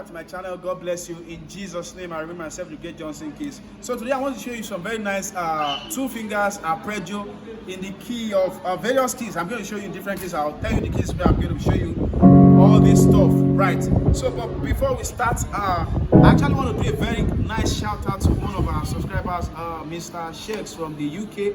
back to my channel. God bless you. In Jesus' name, I remember myself to get Johnsonkeyz. So today I want to show you some very nice two fingers appregio in the key of various keys. I'm going to show you different keys. I'll tell you the keys where I'm going to show you all this stuff. Right. So, but before we start, I actually want to do a very nice shout out to one of our subscribers, Mr. Shakes from the UK.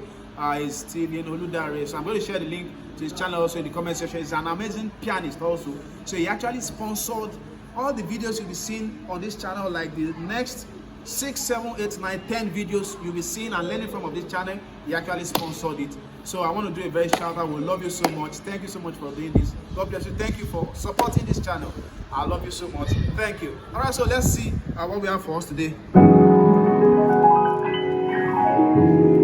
Is still in Oludare. So I'm going to share the link to his channel also in the comment section. He's an amazing pianist also. So he actually sponsored all the videos you'll be seeing on this channel, like the next 6, 7, 8, 9, 10 videos you'll be seeing and learning from this channel. He actually sponsored it. So I want to do a very shout out. We love you so much. Thank you so much for doing this. God bless you. Thank you for supporting this channel. I love you so much. Thank you. All right, so let's see what we have for us today.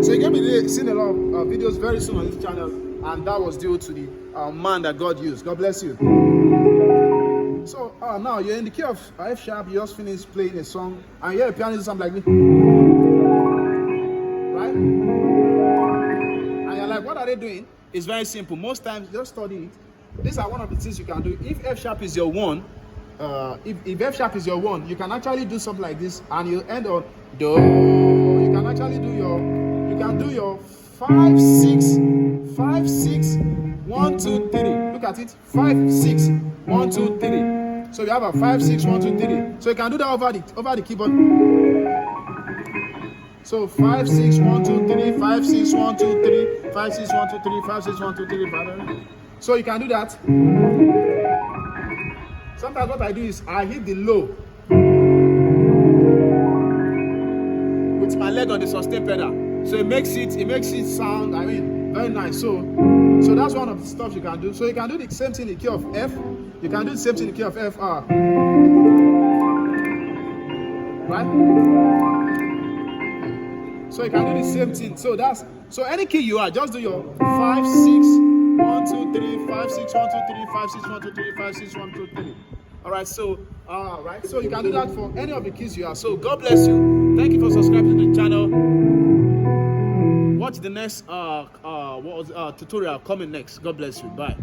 So you're going to be seeing a lot of videos very soon on this channel, and that was due to the man that God used. God bless you. So now you're in the key of F sharp. You just finished playing a song, and you're a pianist do something like this, right? And you're like, what are they doing? It's very simple. Most times, just study it. These are one of the things you can do. If F sharp is your one, if F sharp is your one, you can actually do something like this, and you end on do. You can actually do your 5, 6, 5, 6, 1, 2, 3. Look at it. 5, 6, 1, 2, 3. So you have a 5, 6, 1, 2, 3. So you can do that over the keyboard. So 5, 6, 1, 2, 3, 5, 6, 1, 2, 3, 5, 6, 1, 2, 3, 5, 6, 1, 2, 3, 5. So you can do that. Sometimes what I do is I hit the low with my leg on the sustain pedal. So it makes it sound, I mean, very nice. So that's one of the stuff you can do. So you can do the same thing in the key of F. You can do the same thing in the key of F. Right? So you can do the same thing. So any key you are, just do your 5, 6, 1, 2, 3, 5, 6, 1, 2, 3, 5, 6, 1, 2, 3, 5, 6, 1, 2, 3. Alright, so so you can do that for any of the keys you are. So God bless you. Thank you for subscribing to the channel. Watch the next tutorial coming next. God bless you. Bye.